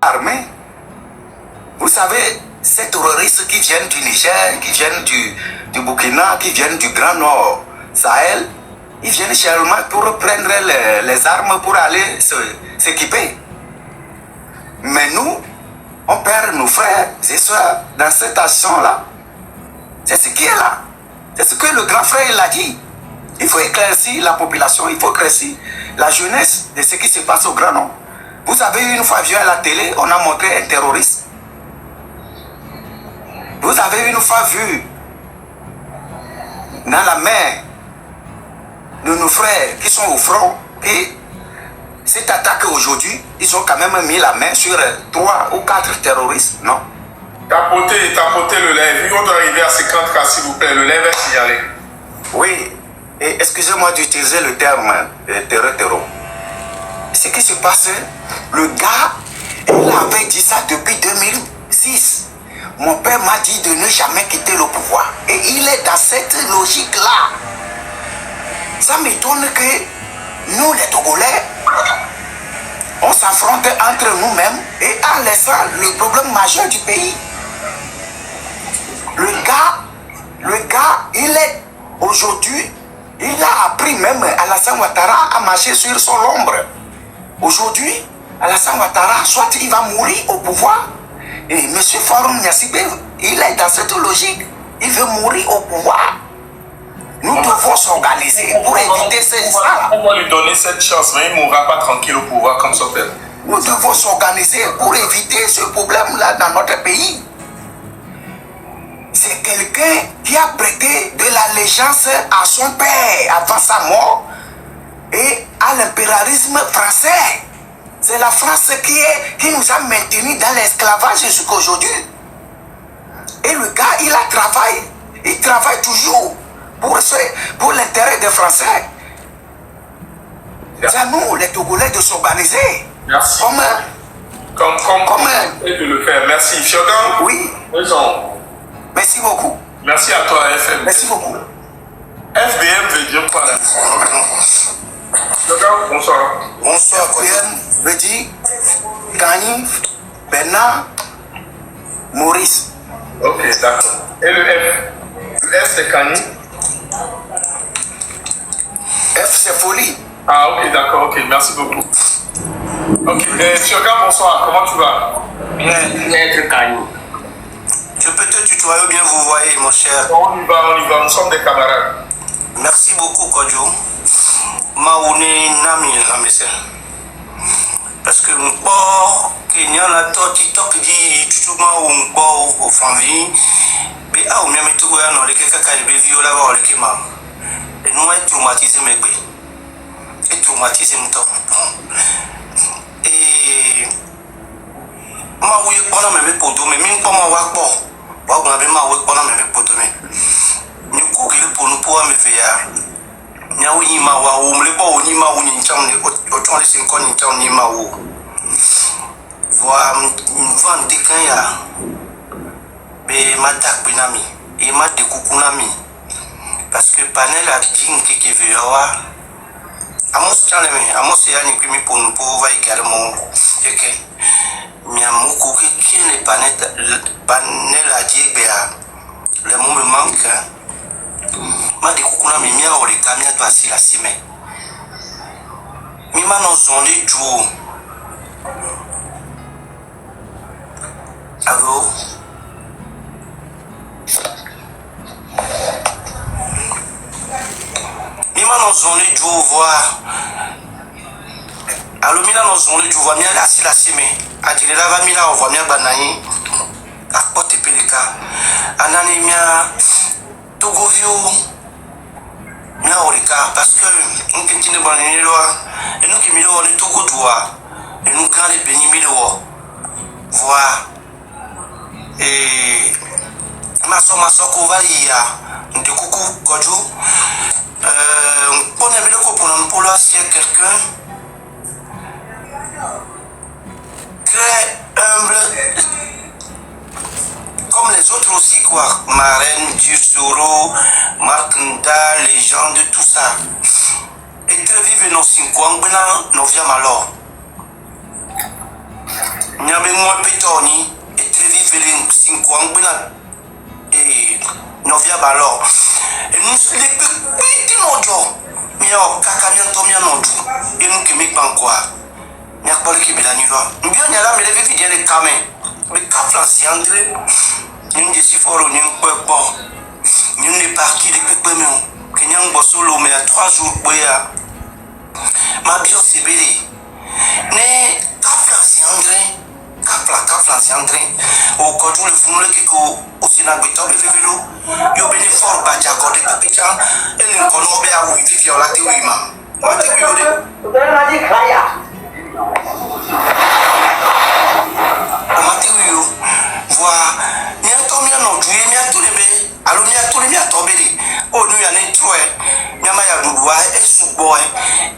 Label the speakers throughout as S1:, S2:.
S1: armée. Vous savez, ces terroristes qui viennent du Niger, qui viennent du Burkina, qui viennent du Grand Nord Sahel, ils viennent généralement pour prendre les armes pour aller s'équiper. Mais nous, on perd nos frères et soeurs dans cette action-là. C'est ce qui est là. C'est ce que le grand frère il a dit. Il faut éclaircir la population, il faut éclaircir la jeunesse de ce qui se passe au Grand Nord. Vous avez une fois vu à la télé, on a montré un terroriste. Vous avez une fois vu dans la mer de nos frères qui sont au front et cette attaque aujourd'hui, ils ont quand même mis la main sur 3 ou 4 terroristes, non?
S2: Tapotez le lait. Vu qu'on doit arriver à 50 cas, s'il vous plaît, le lait va signaler.
S1: Oui, et excusez-moi d'utiliser le terme terreau. Ce qui se passe, le gars, il avait dit ça depuis 2006. Mon père m'a dit de ne jamais quitter le pouvoir. Et il est dans cette logique-là. Ça m'étonne que nous, les Togolais, on s'affronte entre nous-mêmes et en laissant le problème majeur du pays. Le gars, il est aujourd'hui, il a appris même Alassane Ouattara à marcher sur son ombre. Aujourd'hui, Alassane Ouattara, soit il va mourir au pouvoir, et M. Farouk Niassibé, il est dans cette logique, il veut mourir au pouvoir. Nous devons s'organiser pour éviter ça.
S2: On va lui donner cette chance, mais il ne mourra pas tranquille au pouvoir comme son père.
S1: Nous devons s'organiser pour éviter ce problème-là dans notre pays. C'est quelqu'un qui a prêté de l'allégeance à son père avant sa mort et à l'impérialisme français. C'est la France qui nous a maintenus dans l'esclavage jusqu'à aujourd'hui. Et le gars, il travaille toujours pour l'intérêt des Français. C'est à nous, les Togolais, de s'organiser.
S2: Merci.
S1: Comme
S2: et de le faire. Merci. Fiodan.
S1: Oui.
S2: Raison.
S1: Merci beaucoup.
S2: Merci à toi, FM.
S1: Merci beaucoup.
S2: FBM veut dire quoi là? Fiodan, bonsoir.
S1: Bonsoir, FBM veut dire Gagny, Bernard, Maurice.
S2: Ok, d'accord. Et le F? Le F c'est Kani?
S1: F c'est folie.
S2: Ah ok, d'accord, ok, merci beaucoup. Ok, Fiodan, bonsoir, comment tu vas?
S3: Maître Kani.
S1: Je peux te tutoyer ou bien vous voyez, mon cher?
S2: On y va, nous sommes des camarades.
S1: Merci beaucoup, Kodjo. Maouni Nami, la messe. Parce que mon corps, qu'il y a la TikTok dit tout le monde mon corps au famille. Mais ah, on m'a mis tout le monde dans les quelques cas de viol là-bas, on les m'a. Et nous, on est traumatisé, mes gars. Et traumatisé, mon temps. Et. Ma oui, pendant mes potos, mais même pas ma wak bon. On avait ma oui pendant mes potos, mais. Nous courir pour nous pouvoir me faire. Nya oui ma wa o mle bo ni ma wo ni ncham ni o ton le sin ko ni ncham ni ma wo. Voa van de kan ya. Be ma tak binami e ma de kukunami. Parce que panel a dit que veut avoir amos chale me amos ya ni kimi pour nous pouvoir également que mi amuko que qui les panel a dit be le moment manque. Ma de kukuna mimia orekamia to asila sime. Mima no zonde juo. Alo. Mima no zonde juo voir. Alo mina no zonde juo voir mia asila sime. Adile la va mina on voit mia banayi. Akote peleka. Anani mia Togovio. Mia oreka parce que on continue dans les lois et nous qui milo on est tout godoua et nous quand les bénis milo voir et ma so ko valia de coucou Kodjo on avait le coup pour là si quelqu'un très humble comme les autres aussi quoi, Marraine, Dursoro, Marc Nda, légende, tout ça. Et très vive nos 5 ans, nous vient alors. Nous avons Petoni, et très vivre 5 ans, et novia balo. Et nous, les petits nojo, mio, kakamian tomian nojo, et nous qui me banquois. Mia pas qui bila ni va. Mbio nyala me levi vidien le kame. Le kafla si André. Nous de si fort ni nkwepo. Nous ne parti de pepe me. Kenyang bosolo me à 3 jours boya. Ma bio sibili. Ne kafla si André. Kafla si André. O kodu le fumule kiko osina gbito be fevelo. Yo bene fort baja gode pepecha. Ele nkono be a wi vivi ola te wi ma. Ma te wi ode.
S4: Udah lagi kaya.
S1: Matériau, voir, mia tomia no duye mia tulebe, alo mia tule mia tobele. O nu ya ne troe, mia ma ya dudua e subo e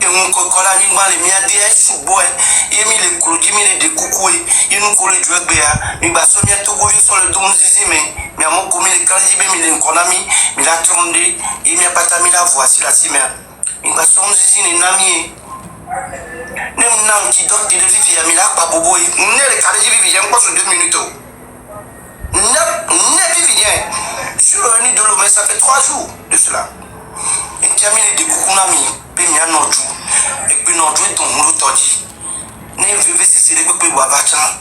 S1: un kokola ni ngba le mia de e subo e mi le kruji mi le de kukue, e nu ko le jwe gbe ya, mi gba so mia togo yo so le dum zizi me, mia mo ko mi le kanji be mi le nkonami, mi la tronde, e mia pata mi la voici la si mia. Mi gba so zizi ne nami ne m'nam qui donne des vies à Mila Paboboy, n'est le carré de vivien pas sur 2 minutes. N'est vivien. Sur le nid de l'homme, ça fait 3 jours de cela. Et tu as mis les découcounami, puis mis un autre, et puis non, tu es ton moutodi. N'est vivre c'est les coupés wabacha.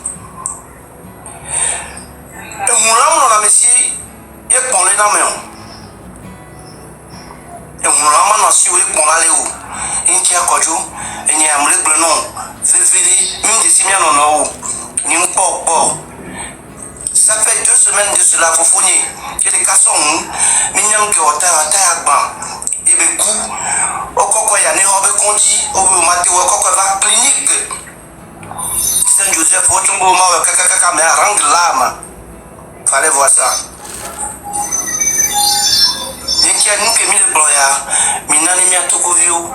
S1: Et mon âme dans la messie, il est pour les dames. Et mon âme dans si vous êtes pour aller où? Et tu as quoi, et ni amle blenon février même des simiens non non ni un port ça fait 2 semaines de cela faut fournier et les cassons mignons que ota agba et be coup au koko ya ne robe kondi au maté au koko va clinique Saint Joseph au tumbo ma kaka mais rang lama fallait voir ça et qui a nous que mis le bloya minani mi atokovio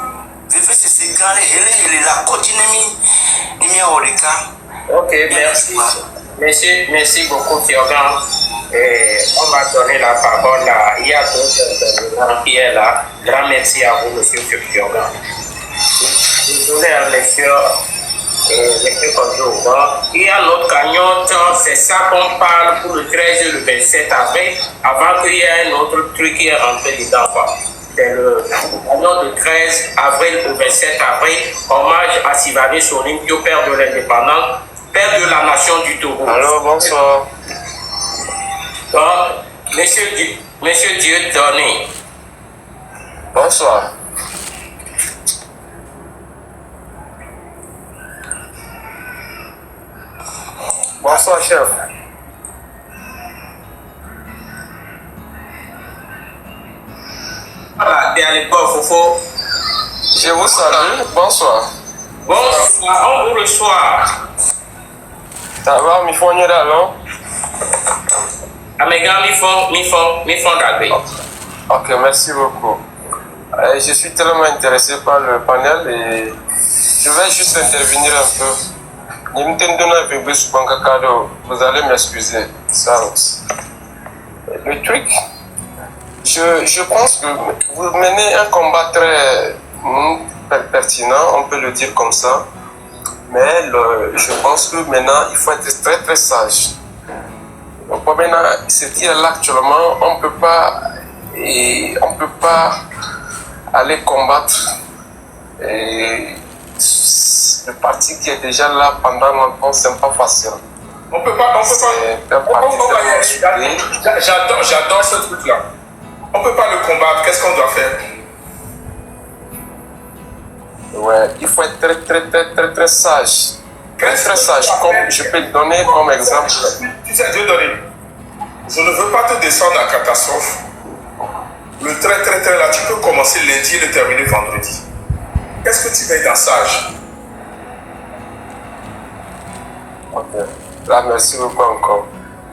S1: vivre c'est grand et la continue mi oreka.
S3: Ok, merci beaucoup Fiogan. On va donner la parole à il y a d'autres intervenants qui est là. Grand merci à vous monsieur Fiogan. Désolé à monsieur il y a notre cagnotte, c'est ça qu'on parle pour le 13 et le 27 avril, avant qu'il y ait un autre truc qui est rentré dedans. C'est le cagnotte de 13 avril au 27 avril, hommage à Sivani Soninkyo, père de l'indépendance, père de la nation du Togo.
S5: Alors, bonsoir.
S3: Donc, monsieur Dieu donné.
S5: Bonsoir. Bonsoir, chef.
S3: Voilà, t'es à l'époque, Fofo.
S5: Je vous salue. Bonsoir.
S3: Bonsoir, on vous reçoit.
S5: Ça va, mi fonye là, non?
S3: Amégan, mi font d'agri.
S5: Ok, merci beaucoup. Je suis tellement intéressé par le panel et je vais juste intervenir un peu. Vous allez m'excuser. Le truc, je pense que vous menez un combat très pertinent, on peut le dire comme ça. Mais je pense que maintenant, il faut être très très sage. Donc maintenant, ce qui est là actuellement, on ne peut pas aller combattre le parti qui est déjà là pendant longtemps, c'est pas facile.
S2: On peut pas. J'adore ce truc-là. On peut pas le combattre. Qu'est-ce qu'on doit faire?
S5: Ouais, il faut être très sage. Très sage. Comme je peux te donner comme exemple.
S2: Tu sais, Dieu donné. Je ne veux pas te descendre en catastrophe. Le très là, tu peux commencer lundi et le terminer vendredi. Qu'est-ce que tu mets dans sage?
S5: Ok. Là, merci beaucoup encore.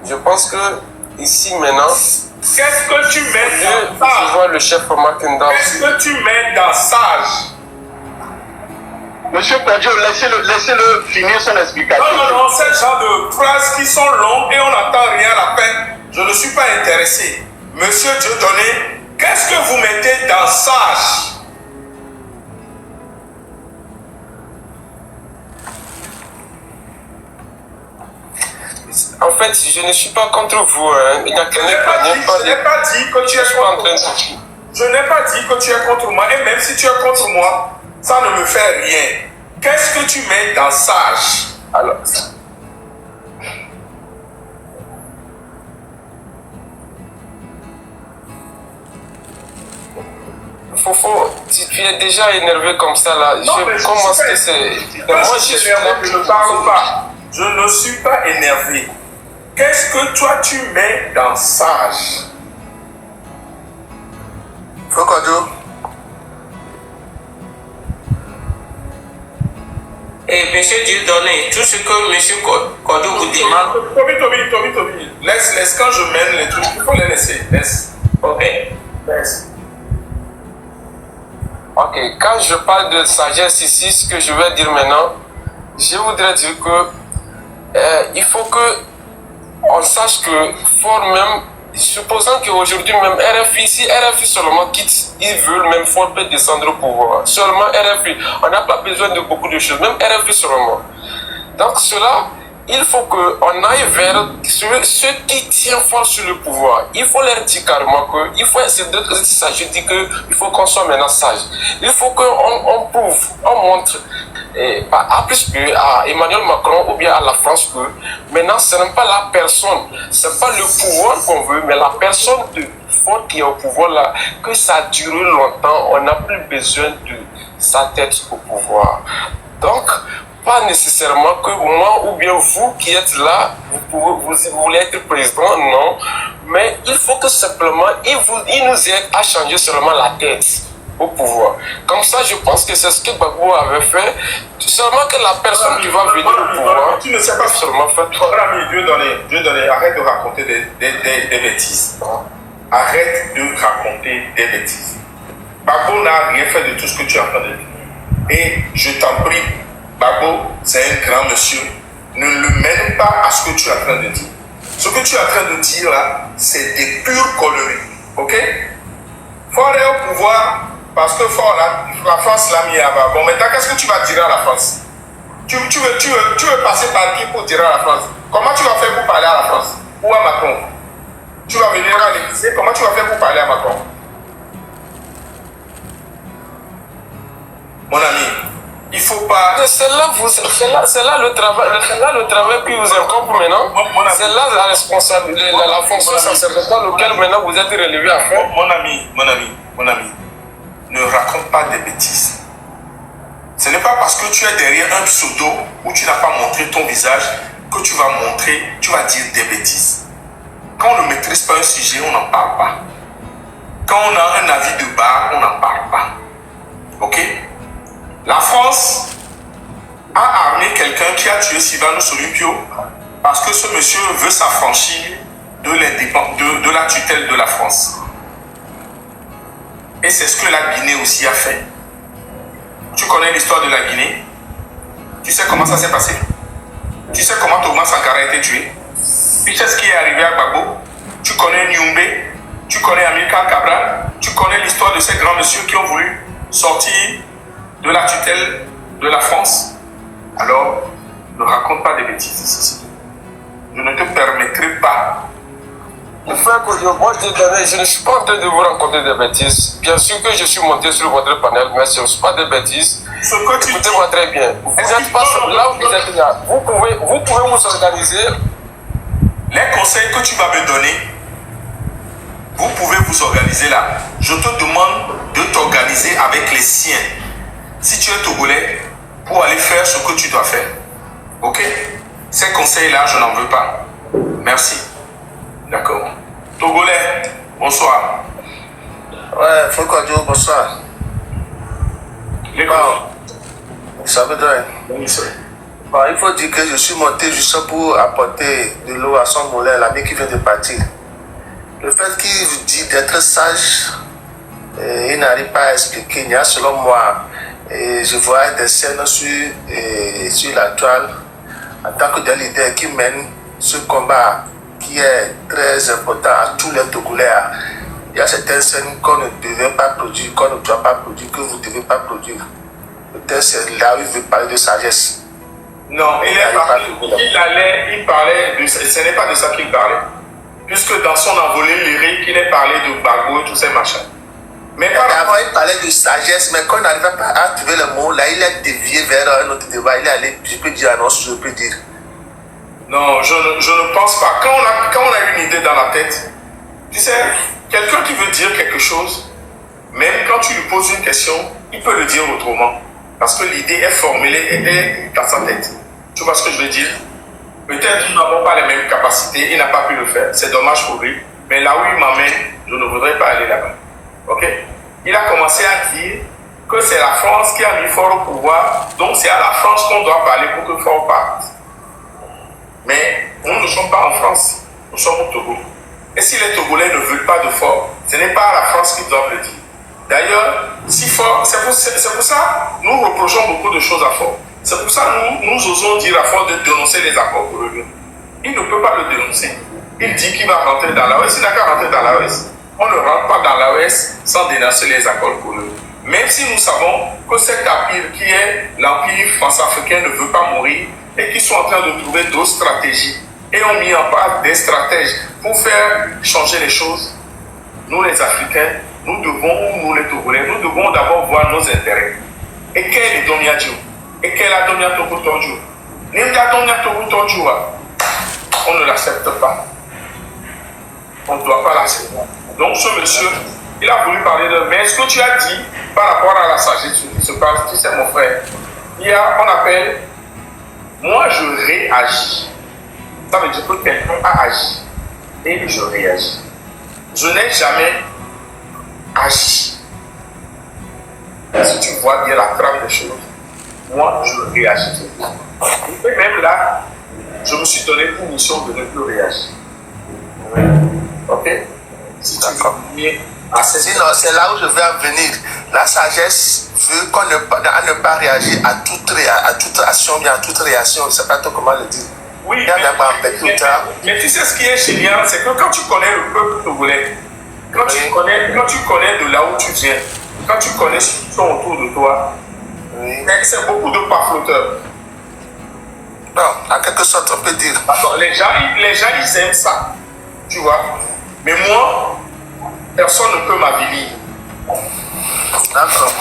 S5: Je pense que ici maintenant.
S2: Qu'est-ce que tu mets dans sage?
S5: Je vois le chef Makenda.
S2: Qu'est-ce que tu mets dans sage?
S6: Monsieur Perdieu, laissez-le finir son explication.
S2: Non, c'est le genre de phrases qui sont longues et on n'entend rien à la peine. Je ne suis pas intéressé. Monsieur Dieudonné, qu'est-ce que vous mettez dans sage?
S5: En fait, je ne suis pas contre vous. Hein. Il n'y a
S2: Je n'ai pas dit que tu es contre moi.
S5: de...
S2: Je n'ai pas dit que tu es contre moi. Et même si tu es contre moi, ça ne me fait rien. Qu'est-ce que tu mets dans sage?
S5: Alors, Fofo, tu es déjà énervé comme ça là.
S2: Non, mais
S5: Comment est-ce que c'est?
S2: Moi, je suis énervé, je ne parle pas. Je ne suis pas énervé. Qu'est-ce que toi tu mets dans sage?
S1: Fokojo.
S3: Et monsieur Dieudonné, tout ce que monsieur Kodo vous demande.
S2: Toby. Laisse, quand je mène les trucs, il faut les laisser. Laisse.
S3: Ok.
S2: Laisse.
S5: Ok, quand je parle de sagesse ici, ce que je vais dire maintenant, je voudrais dire que il faut que on sache que fort même, supposons qu'aujourd'hui même RFI, si RFI seulement quitte, ils veulent même fort peut descendre au pouvoir. Seulement RFI, on n'a pas besoin de beaucoup de choses, même RFI seulement. Donc cela, il faut qu'on aille vers ceux qui tiennent fort sur le pouvoir. Il faut leur dire carrément que, il faut essayer de ça. Je dis qu'il faut qu'on soit maintenant sage. Il faut qu'on prouve, on montre, à plus que à Emmanuel Macron ou bien à la France que maintenant ce n'est pas la personne, ce n'est pas le pouvoir qu'on veut, mais la personne de fort qui est au pouvoir là, que ça a duré longtemps, on n'a plus besoin de sa tête au pouvoir. Donc, pas nécessairement que moi ou bien vous qui êtes là, vous voulez être président, non. Mais il faut que simplement, il nous aide à changer seulement la tête au pouvoir. Comme ça, je pense que c'est ce que Gbagbo avait fait. Seulement que la personne qui va venir au pouvoir,
S2: tu ne sais pas
S5: seulement faire
S2: Dieu donné, arrête de raconter des bêtises. Arrête de raconter des bêtises. Gbagbo n'a rien fait de tout ce que tu es en train de dire. Et je t'en prie, Gbagbo, c'est un grand monsieur. Ne le mène pas à ce que tu es en train de dire. Ce que tu es en train de dire là, c'est des pures conneries. Ok? Fort est au pouvoir parce que Fort là, la France l'a mis là-bas. Bon, maintenant, qu'est-ce que tu vas dire à la France? Tu veux passer par qui pour dire à la France? Comment tu vas faire pour parler à la France? Ou à Macron? Tu vas venir à l'Élysée, comment tu vas faire pour parler à Macron? Mon ami, il faut pas...
S5: C'est là le travail qui vous incombe maintenant. C'est là la responsabilité, la fonction sacerdotale auquel maintenant vous êtes relevé à faire.
S2: Mon ami, ne raconte pas des bêtises. Ce n'est pas parce que tu es derrière un pseudo où tu n'as pas montré ton visage que tu vas dire des bêtises. Quand on ne maîtrise pas un sujet, on n'en parle pas. Quand on a un avis de bar, on n'en parle pas. Ok? La France a armé quelqu'un qui a tué Sylvanus Olympio parce que ce monsieur veut s'affranchir de la tutelle de la France. Et c'est ce que la Guinée aussi a fait. Tu connais l'histoire de la Guinée? Tu sais comment ça s'est passé? Tu sais comment Thomas Sankara a été tué? Tu sais ce qui est arrivé à Gbagbo? Tu connais Nyumbe? Tu connais Amilcar Cabral? Tu connais l'histoire de ces grands messieurs qui ont voulu sortir de la tutelle de la France? Alors, ne raconte pas des bêtises ici. Je ne te permettrai pas.
S5: Frère Kodio, moi je ne suis pas en train de vous raconter des bêtises. Bien sûr que je suis monté sur votre panel, mais ce ne sont pas des bêtises. Écoutez-moi très bien. Vous n'êtes pas là où vous êtes là. Vous pouvez vous organiser.
S2: Les conseils que tu vas me donner, vous pouvez vous organiser là. Je te demande de t'organiser avec les siens. Si tu es Togolais, pour aller faire ce que tu dois faire. Ok? Ces conseils-là, je n'en veux pas. Merci. D'accord. Togolais, bonsoir.
S1: Ouais, Fokojo, bonsoir. Ça veut dire. Bon, il faut dire que je suis monté juste pour apporter de l'eau à son moulin, l'ami qui vient de partir. Le fait qu'il dit d'être sage, il n'arrive pas à expliquer. Il y a selon moi, je vois des scènes sur la toile en tant que des leaders qui mènent ce combat qui est très important à tous les Togolais. Il y a certaines scènes qu'on ne devait pas produire, qu'on ne doit pas produire, que vous ne devez pas produire. Peut-être c'est là où il veut parler de sagesse.
S2: Non, il parlait de... Ce n'est pas de ça qu'il parlait. Puisque dans son envolée lyrique, il est parlé de Gbagbo et tous ces machins. Mais
S1: avant, il parlait de sagesse, mais quand il n'arrivait pas à trouver le mot, là, il est dévié vers un autre débat. Il est allé, je peux dire annonce, je peux dire.
S2: Non, je ne pense pas. Quand on a une idée dans la tête, tu sais, quelqu'un qui veut dire quelque chose, même quand tu lui poses une question, il peut le dire autrement. Parce que l'idée est formulée et est dans sa tête. Tu vois ce que je veux dire? Peut-être nous n'avons pas les mêmes capacités, il n'a pas pu le faire. C'est dommage pour lui. Mais là où il m'emmène, je ne voudrais pas aller là-bas. Ok? Il a commencé à dire que c'est la France qui a mis Faure au pouvoir, donc c'est à la France qu'on doit parler pour que Faure parte. Mais nous ne sommes pas en France, nous sommes au Togo. Et si les Togolais ne veulent pas de Faure, ce n'est pas à la France qu'ils doivent le dire. D'ailleurs, si Faure, c'est pour ça que nous reprochons beaucoup de choses à Faure. C'est pour ça que nous osons dire à Faure de dénoncer les accords coloniaux. Il ne peut pas le dénoncer. Il dit qu'il va rentrer dans l'AOS. Il n'a qu'à rentrer dans l'AOS. On ne rentre pas dans l'AOS sans dénoncer les accords coloniaux. Même si nous savons que cet empire qui est l'empire france-africain ne veut pas mourir et qu'ils sont en train de trouver d'autres stratégies et ont mis en place des stratèges pour faire changer les choses, nous les Africains, nous les Togolais, nous devons d'abord voir nos intérêts. Et quel est Domia Diou? Et quel est Domia Togo Tonjo? Nimda Domia Togo Tonjo, on ne l'accepte pas. On ne doit pas l'accepter. Donc ce monsieur, il a voulu parler de... Mais ce que tu as dit par rapport à la sagesse qui se passe, tu sais mon frère, il y a, on appelle, moi je réagis. Ça veut dire que quelqu'un a agi et je réagis. Je n'ai jamais agi. Si tu vois bien la trame des choses, moi je réagis. Et même là, je me suis donné pour mission de ne plus réagir. Ok? Si tu veux,
S1: sinon, c'est là où je vais en venir. La sagesse veut qu'on ne pas réagir à toute action, bien à toute réaction. Je ne sais pas toi comment le dire.
S2: Oui, mais tu sais ce qui est génial, c'est que quand tu connais le peuple togolais, quand tu connais de là où tu viens, quand tu connais ceux qui sont autour de toi, c'est beaucoup de pas flotteurs.
S1: Non, en quelque sorte, on peut dire.
S2: Les gens, ils aiment ça, tu vois. Mais moi, personne ne peut m'avilir.
S1: D'accord.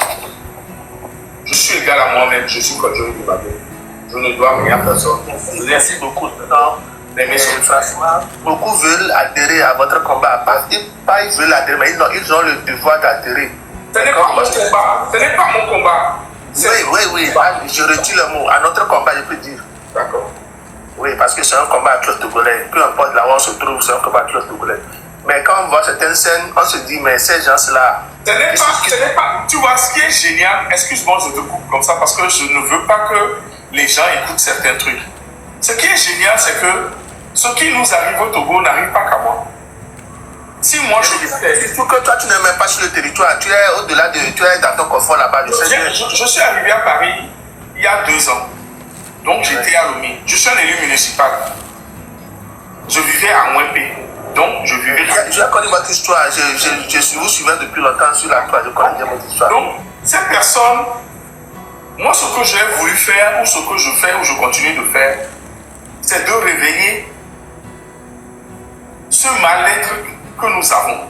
S2: Je suis égal à moi-même, je suis comme je veux m'avilir. Je ne dois rien à personne. Merci beaucoup de temps.
S1: Beaucoup veulent adhérer à votre combat. Ils veulent adhérer, mais ils ont le devoir d'adhérer.
S2: Ce n'est pas mon combat. Ce n'est pas mon combat.
S1: Oui. Je retire le mot. À notre combat, je peux dire.
S2: D'accord.
S1: Oui, parce que c'est un combat avec le Togolais. Peu importe là où on se trouve, c'est un combat avec le Togolais. Mais quand on voit certaines scènes, on se dit, mais ces gens-là...
S2: Ce n'est pas... Tu vois, ce qui est génial, excuse-moi, je te coupe comme ça, parce que je ne veux pas que les gens écoutent certains trucs. Ce qui est génial, c'est que ce qui nous arrive au Togo n'arrive pas qu'à moi. Si moi je le fais...
S1: Surtout que toi, tu n'es même pas sur le territoire. Tu es au-delà de... Tu es dans ton confort là-bas.
S2: Je suis arrivé à Paris il y a 2 ans. Donc j'étais à Lomé. Je suis un élu municipal. Je vivais à Mouépé. Donc je vivais...
S1: Je connais votre histoire. Je vous suivais depuis longtemps sur la toile. Je connais bien votre histoire.
S2: Donc, cette personne, moi ce que j'ai voulu faire, ou ce que je fais, ou je continue de faire, c'est de réveiller ce mal-être que nous avons.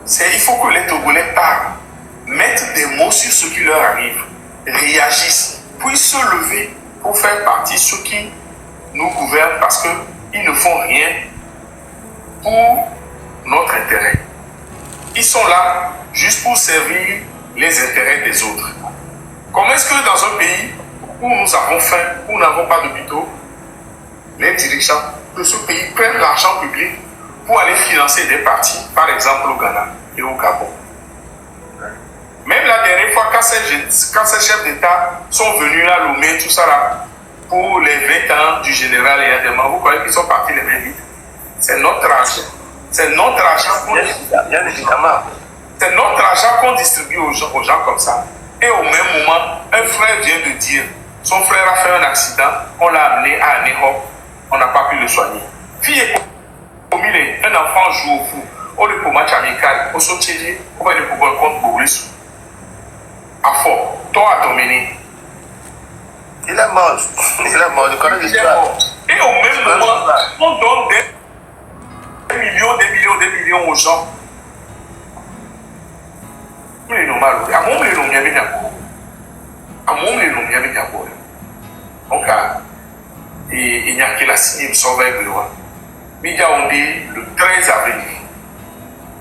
S2: Il faut que les Togolais parlent, mettent des mots sur ce qui leur arrive, réagissent, puissent se lever pour faire partie de ceux qui nous gouvernent parce qu'ils ne font rien pour notre intérêt. Ils sont là juste pour servir les intérêts des autres. Comment est-ce que dans un pays où nous avons faim, où nous n'avons pas d'hôpitaux, les dirigeants de ce pays prennent l'argent public pour aller financer des partis, par exemple au Ghana et au Gabon. Même la dernière fois, quand ces chefs d'État sont venus à Lomé, tout ça là, pour les 20 ans du général Yadema, vous croyez qu'ils sont partis les mains vides? C'est notre argent. C'est notre argent qu'on distribue aux gens comme ça. Et au même moment, un frère vient de dire, son frère a fait un accident, on l'a amené à Anéhop, on n'a pas pu le soigner. Fille est commune, un enfant joue au foot, on le peut match amical, au sautier, on va le pouvoir contre Boris. À fort, toi à dominer.
S1: Il est mort. Je connais
S2: Il est
S1: l'histoire.
S2: mort. Et au même moment, on donne des millions aux gens. C'est normal. À mon les noms, il y avait d'accord. Donc, il n'y a que la signe sauveille de loi. Mais il y a le 13 avril.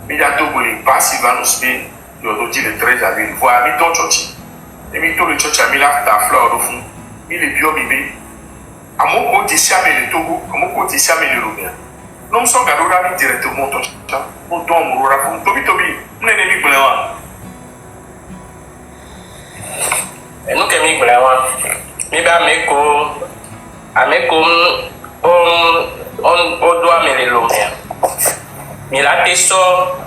S2: Mais il y a deux volets. Pas si va nous suivre. Le 13 avril. Voilà, mais ton tchotchi. Et mais tout le tchotchi a mis la fleur au fond. Il est bio bébé. À mon côté, si amène le Togo, à mon côté, si amène le Robien. Nous sommes gardés directement ton chat. Nous sommes au Rafon. Tobi, nous sommes ennemis pour
S3: et nous qui sommes là, mais on doit mêler l'eau. Mais la teso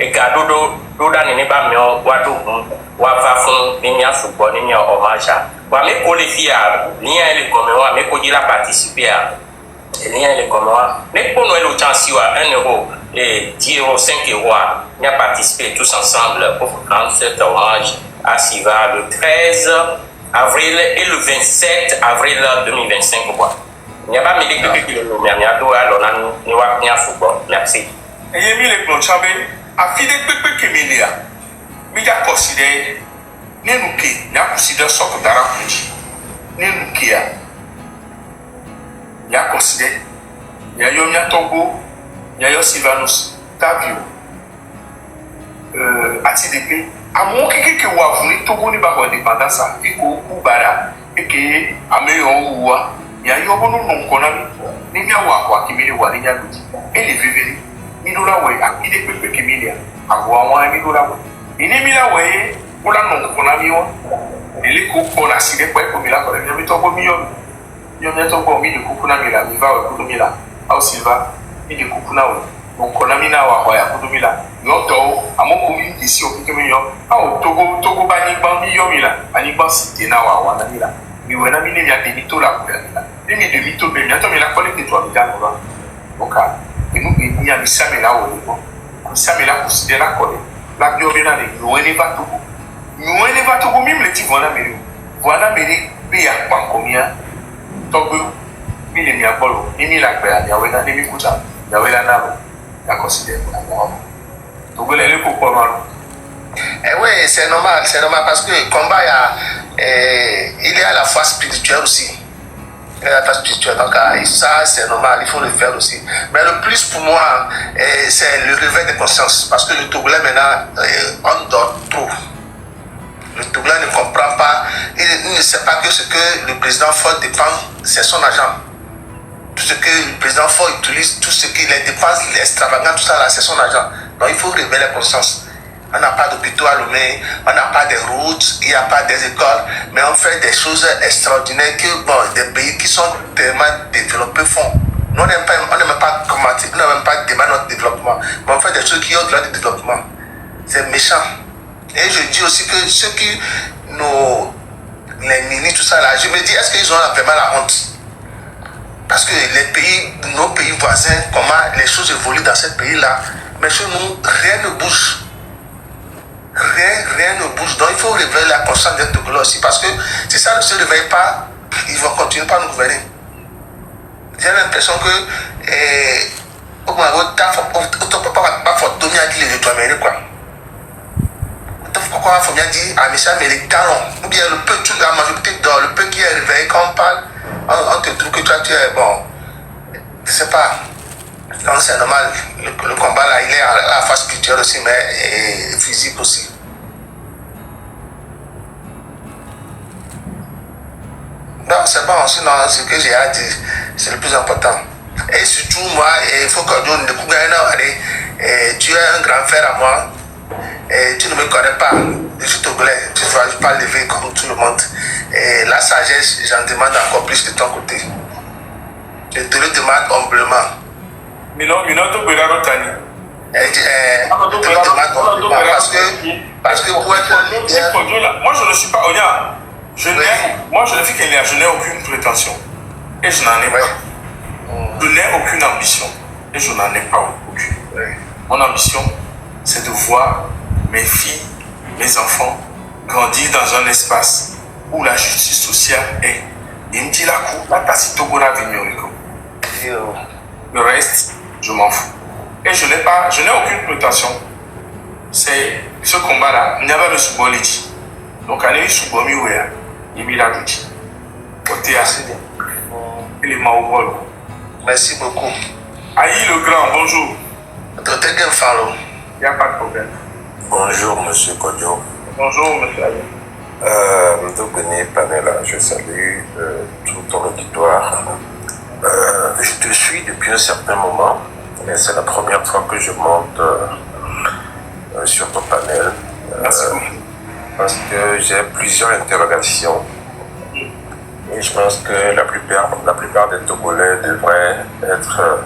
S3: et gado do da ni ba me o wa do wa va fun ni nya football ni nya hommage wa me ko le fia ni ya le comme wa me ko dira participer a ni ya le comme wa me ko no le chance wa 1 euro et 10 euros 5 euros ni a participer tous ensemble pour rendre cet hommage à Siva le 13 avril et le 27 avril 2025 quoi. Ni a pas me dire que le ni a do alors ni wa ni a football. Merci.
S2: Et il mis les plans chambé à fide pépé que milia. Mais il a considéré ne nous qui n'a considéré ça que d'ara kunji. Ne nous qui a. Il a considéré. Il y a Yomia Togo, il y a Yosivanus, Tavio, ATDP. À mon qui wa venu Togo ni ba indépendance ça. Et ko Kubara et que ameyo wa. Il y a Yobono non konami. Ni nya wa kwa kimili wa ni nya luti. Et les viveli. Midora way a ide pepe kimilia agwa wa midora way ini mila way ola no kona miwa ele ko kona side kwa ko mila ko le mi to ko mi yo to ko mi ko kuna mila mi va wa ko mila au silva mi de ko kuna wa ko kona mina wa ya ko mila yo to amoko mi disi o ke mi yo au togo ba ni ba mi yo mila ani ba site na wa na mila mi wena mi ne ya de mi to la ko mila de mi de mi to be mi to mila ko le ke to mi da no ba oka. Et nous, il y a mis ça, mais là, on s'est mis là pour se dire la colle. La biobéna, nous, on n'est pas tout. Nous, on n'est pas tout, même les petits, voilà, mais il y a pas combien. Donc, il est mis à bolo, il est mis à la il y a un ami cousin, il y a un ami, il y a considéré. Donc, il est le coup pour moi.
S1: Eh oui, c'est normal parce que le combat, il est à la fois spirituel aussi. Donc ça c'est normal, il faut le faire aussi. Mais le plus pour moi, c'est le réveil de conscience. Parce que le Togolais maintenant, on dort trop. Le Togolais ne comprend pas, il ne sait pas que ce que le président Ford dépense, c'est son argent. Tout ce que le président Ford utilise, tout ce qu'il dépense, l'extravagant, tout ça là, c'est son argent. Donc il faut réveiller la conscience. On n'a pas d'hôpitaux à Lomé, on n'a pas de routes, il n'y a pas des écoles, mais on fait des choses extraordinaires que bon, des pays qui sont tellement développés font. Nous, on n'aime pas commenter, on n'aime pas demander notre développement, mais on fait des choses qui ont de leur développement. C'est méchant. Et je dis aussi que ceux qui les mini, tout ça là, je me dis, est-ce qu'ils ont vraiment la honte? Parce que nos pays voisins, comment les choses évoluent dans ce pays-là, mais chez nous, rien ne bouge. Rien ne bouge. Donc il faut réveiller la conscience des Togolais aussi. Parce que si ça ne se réveille pas, ils vont continuer par nous gouverner. J'ai l'impression que on ne peut pas faire donner à dire les États-Unis quoi. Pourquoi il faut bien dire à Michel mais les talons. Ou bien le peu, la majorité dans le peu qui est réveillé quand on parle, on te trouve que toi tu es bon. Je sais pas. Non, c'est normal. Le combat là, il est à la phase spirituelle aussi, mais physique aussi. Non, c'est bon, sinon ce que j'ai à dire, c'est le plus important. Et surtout, moi, il faut que je ne tu es un grand frère à moi, et tu ne me connais pas. Je suis togolais, tu ne vas pas lever comme tout le monde. Et la sagesse, j'en demande encore plus de ton côté. Je te le demande humblement.
S2: Mais non, tu peux la rotani.
S1: Parce que pour être
S2: moi je ne suis pas honnête. Moi je ne suis qu'un je n'ai aucune prétention. Et je n'en ai pas. Je n'ai aucune ambition. Et je n'en ai pas aucune. Mon ambition, c'est de voir mes filles, mes enfants grandir dans un espace où la justice sociale est, Il me dit la cour, là, t'as si Togo na Vignorico. Le reste, je m'en fous. Et je n'ai aucune prétention. C'est ce combat-là, il n'y avait pas de Souboliti. Donc, on a eu Soubomi Ouya, il m'a dit. Côté assez bien. Il est Maobol.
S1: Merci beaucoup.
S2: Aïe le grand, bonjour.
S1: Docteur Genfalo.
S2: Il n'y a pas de problème.
S4: Bonjour, monsieur Kodjo.
S2: Bonjour, monsieur Aïe.
S4: Mdogone Panela, je salue tout ton auditoire. Je te suis depuis un certain moment, mais c'est la première fois que je monte sur ton panel. Parce que j'ai plusieurs interrogations. Et je pense que la plupart des Togolais devraient être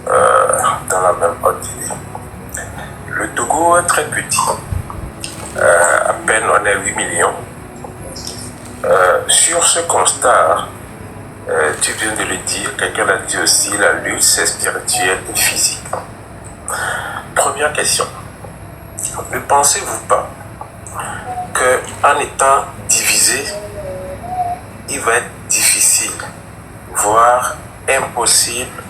S4: dans la même ordre d'idée. Le Togo est très petit. À peine on est 8 millions. Sur ce constat, tu viens de le dire, quelqu'un l'a dit aussi, la lutte c'est spirituel et physique. Première question. Ne pensez-vous pas qu'en étant divisé, il va être difficile, voire impossible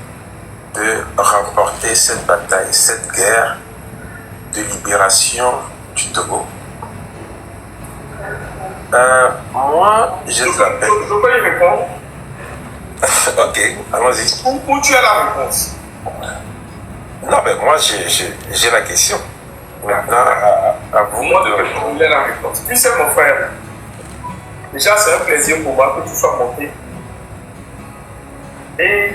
S4: de remporter cette bataille, cette guerre de libération du Togo? Moi, je l'appelle.
S2: Je peux y répondre.
S4: Ok, allons-y.
S2: Où tu as la réponse?
S4: Non, mais moi, j'ai la question. Maintenant, à vous
S2: Moi,
S4: de répondre.
S2: j'ai la réponse. Tu sais, mon frère, déjà, c'est un plaisir pour moi que tu sois monté. Et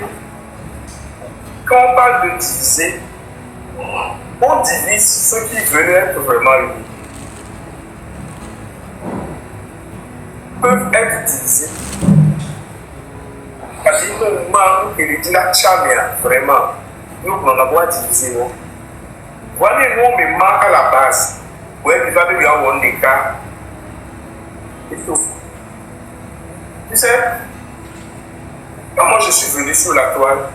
S2: quand on parle de diviser, on divise ceux qui veulent être vraiment unis. Peuvent être divisés. Parce que nous, il dit la chamia, vraiment, nous, on a beau diviser, non? Voilà, nous, on me marque à la base. Ouais, il va y avoir des cas. Et tout. Tu sais, quand moi je suis venu sur la toile,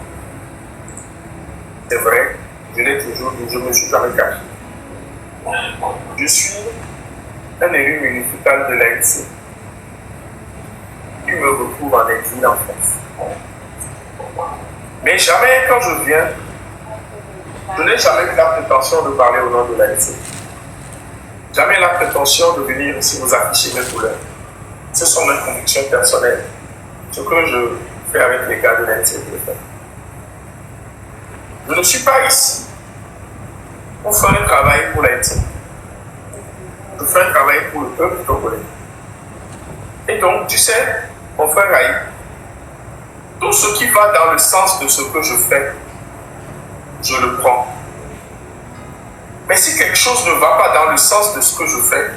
S2: c'est vrai, je l'ai toujours dit, je ne me suis jamais caché. Je suis un élu municipal de l'Haïti. Je me retrouve en exil en France. Mais jamais, quand je viens, je n'ai jamais eu la prétention de parler au nom de l'Haïti. Jamais la prétention de venir ici vous afficher mes couleurs. Ce sont mes convictions personnelles. Ce que je fais avec les gars de l'Haïti, je le fais. Je ne suis pas ici pour faire un travail pour l'Haïti. Je fais un travail pour le peuple togolais. Et donc, tu sais, mon frère Aïe, tout ce qui va dans le sens de ce que je fais, je le prends. Mais si quelque chose ne va pas dans le sens de ce que je fais,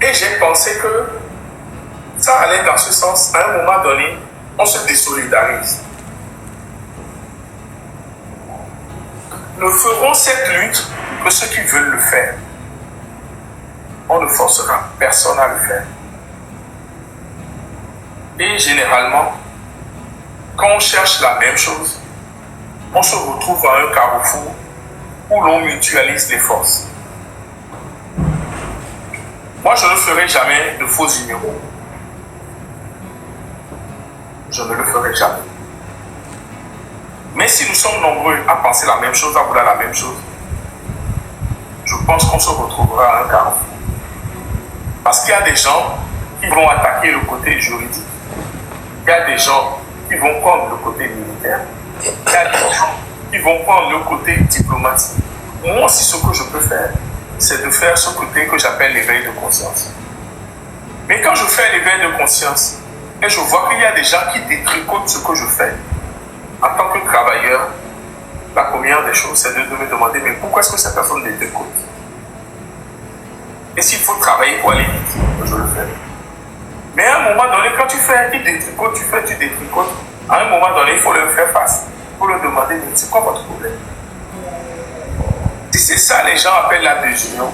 S2: et j'ai pensé que ça allait dans ce sens, à un moment donné, on se désolidarise. Nous ferons cette lutte que ceux qui veulent le faire. On ne forcera personne à le faire. Et généralement, quand on cherche la même chose, on se retrouve à un carrefour où l'on mutualise les forces. Moi, je ne ferai jamais de faux unions. Je ne le ferai jamais. Mais si nous sommes nombreux à penser la même chose, à vouloir la même chose, je pense qu'on se retrouvera à un carrefour. Parce qu'il y a des gens qui vont attaquer le côté juridique. Il y a des gens qui vont prendre le côté militaire. Il y a des gens qui vont prendre le côté diplomatique. Moi aussi, ce que je peux faire, c'est de faire ce côté que j'appelle l'éveil de conscience. Mais quand je fais l'éveil de conscience, et je vois qu'il y a des gens qui détricotent ce que je fais, en tant que travailleur, la première des choses, c'est de me demander, mais pourquoi est-ce que cette personne détricote? Et s'il faut travailler pour aller vite, je le fais. Mais à un moment donné, quand tu fais, tu détricotes, tu détricotes, à un moment donné, il faut leur faire face. Il faut leur demander, mais c'est quoi votre problème? Si c'est ça, les gens appellent la désunion,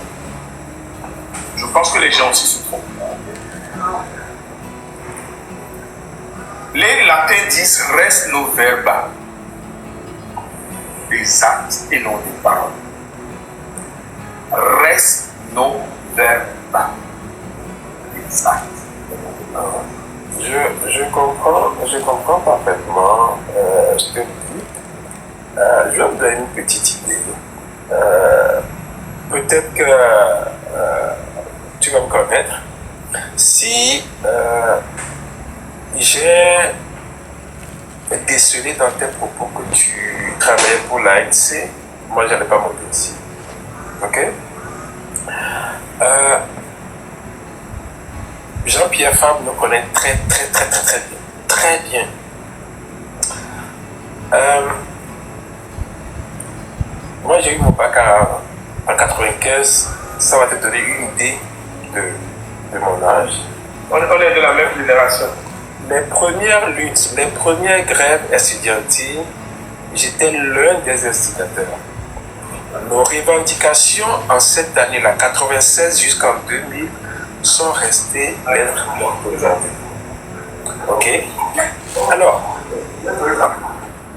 S2: je pense que les gens aussi se trompent. Les latins disent res no verba, des actes et non des paroles. Res no verba, des actes et non des paroles.
S4: je comprends parfaitement ce que tu dis. Je vais vous donner une petite idée. Peut-être que tu vas me connaître. Si j'ai décelé dans tes propos que tu travaillais pour l'ANC, moi je n'allais pas monter ici. Ok? Jean-Pierre Fabre nous connaît très bien. Très bien. Moi j'ai eu mon bac en 95. Ça va te donner une idée de mon âge.
S2: On est de la même génération.
S4: Les premières luttes, les premières grèves estudiantiles, j'étais l'un des instigateurs. Nos revendications en cette année-là, 96 jusqu'en 2000, sont restées lettres mortes aujourd'hui. Ok? Alors,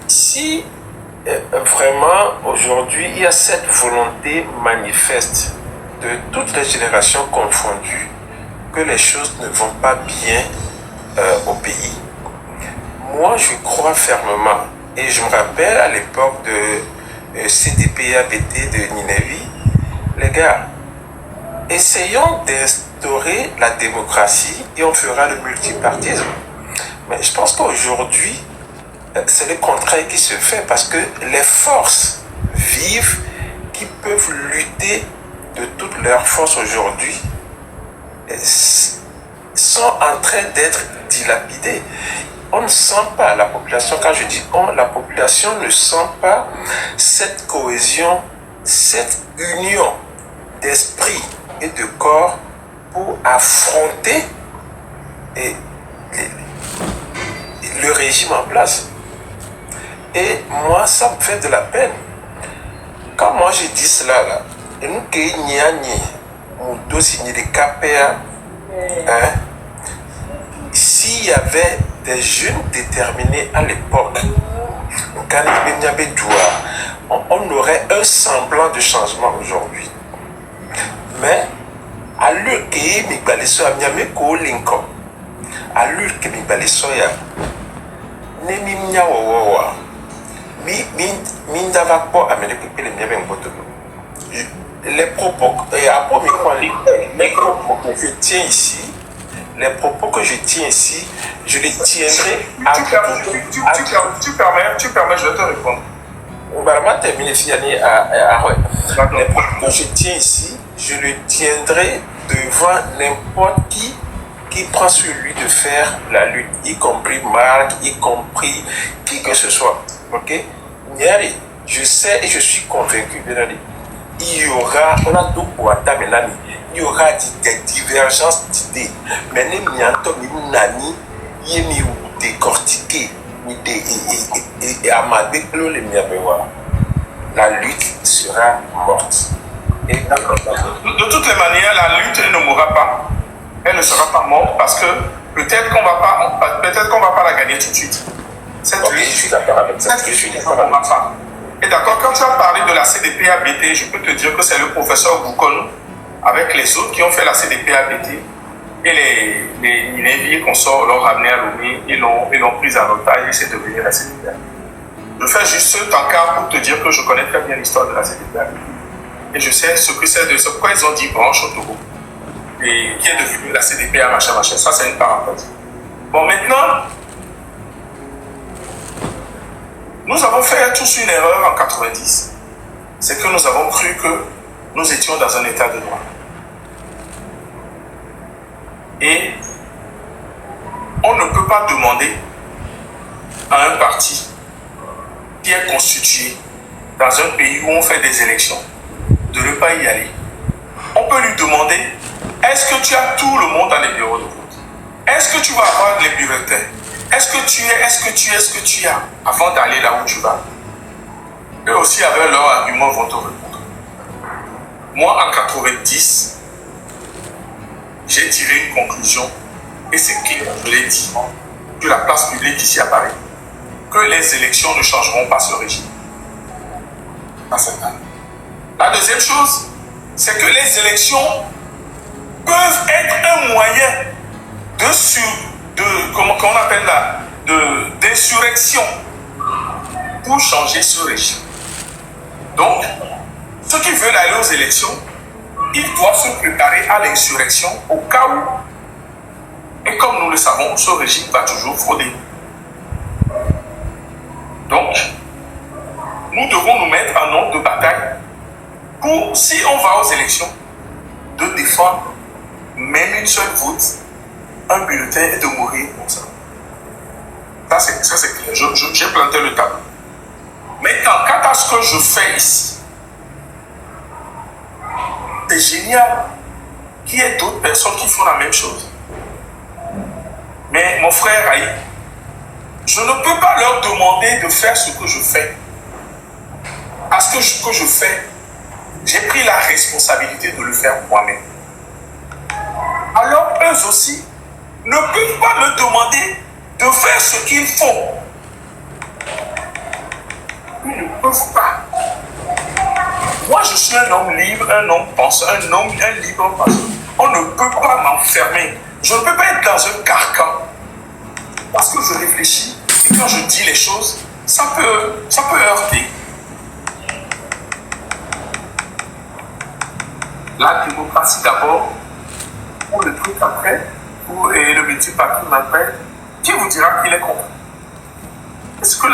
S4: si vraiment aujourd'hui il y a cette volonté manifeste de toutes les générations confondues que les choses ne vont pas bien au pays, moi je crois fermement, et je me rappelle à l'époque de CDP-ABT de Ninévi, les gars, essayons d'instaurer la démocratie et on fera le multipartisme. Mais je pense qu'aujourd'hui, c'est le contraire qui se fait parce que les forces vives qui peuvent lutter de toutes leurs forces aujourd'hui sont en train d'être dilapidées. On ne sent pas, la population, quand je dis on, la population ne sent pas cette cohésion, cette union d'esprit et de corps pour affronter le régime en place. Et moi, ça me fait de la peine. Quand moi je dis cela, là, et nous qui nous deux signer des KPA, s'il y avait des jeunes déterminés à l'époque, on aurait un semblant de changement aujourd'hui. Mais à l'heure que à l'heure que les propos que je tiens ici, je les tiendrai à
S2: Tu permets, je vais te répondre.
S4: Les propos que je tiens ici, je les tiendrai devant n'importe qui prend sur lui de faire la lutte, y compris Marc, y compris qui que ce soit. Ok? Je sais et je suis convaincu, il y aura, il y aura des divergences d'idées. Mais nous nani, décortiquer, la lutte sera morte. Et
S2: de toutes les manières, la lutte elle ne mourra pas. Elle ne sera pas morte parce que peut-être qu'on va pas la gagner tout de suite. Cette lutte,
S4: je suis d'accord avec ça.
S2: Et d'accord, quand tu as parlé de la CDP-ABT, je peux te dire que c'est le professeur Boukonou avec les autres qui ont fait la CDP-ABT et les Ninéviers consorts l'ont ramené à Lomé, ils l'ont prise en otage et c'est devenu la CDP-ABT. Je fais juste ce encart pour te dire que je connais très bien l'histoire de la CDP-ABT. Et je sais ce que c'est de ce pourquoi ils ont dit branche au Togo. Et qui est devenu la CDPA, machin. Ça, c'est une parenthèse. Bon, maintenant, nous avons fait tous une erreur en 90. C'est que nous avons cru que nous étions dans un état de droit. Et on ne peut pas demander à un parti qui est constitué dans un pays où on fait des élections de ne pas y aller. On peut lui demander, est-ce que tu as tout le monde dans les bureaux de vote? Est-ce que tu vas avoir les bulletins? Est-ce que tu as avant d'aller là où tu vas? Eux aussi avec leur argument vont te répondre. Moi en 90, j'ai tiré une conclusion et c'est que je l'ai dit de la place publique ici à Paris, que les élections ne changeront pas ce régime. La deuxième chose, c'est que les élections peuvent être un moyen comment on appelle là, d'insurrection pour changer ce régime. Donc, ceux qui veulent aller aux élections, ils doivent se préparer à l'insurrection au cas où, et comme nous le savons, ce régime va toujours frauder. Donc, nous devons nous mettre en ordre de bataille pour, si on va aux élections, de défendre même une seule vote, un bulletin et de mourir comme ça. Ça c'est clair. J'ai planté le tableau. Maintenant, quant à ce que je fais ici, c'est génial qu'il y ait d'autres personnes qui font la même chose. Mais mon frère Aïe, je ne peux pas leur demander de faire ce que je fais. Parce que ce que je fais, j'ai pris la responsabilité de le faire moi-même. Alors eux aussi ne peuvent pas me demander de faire ce qu'ils font. Ils ne peuvent pas. Moi, je suis un homme libre, un homme penseur, un libre penseur. On ne peut pas m'enfermer. Je ne peux pas être dans un carcan. Parce que je réfléchis et quand je dis les choses, ça peut heurter. La démocratie d'abord, ou le truc après, et le multipartisme après, qui vous dira qu'il est contre? Est-ce que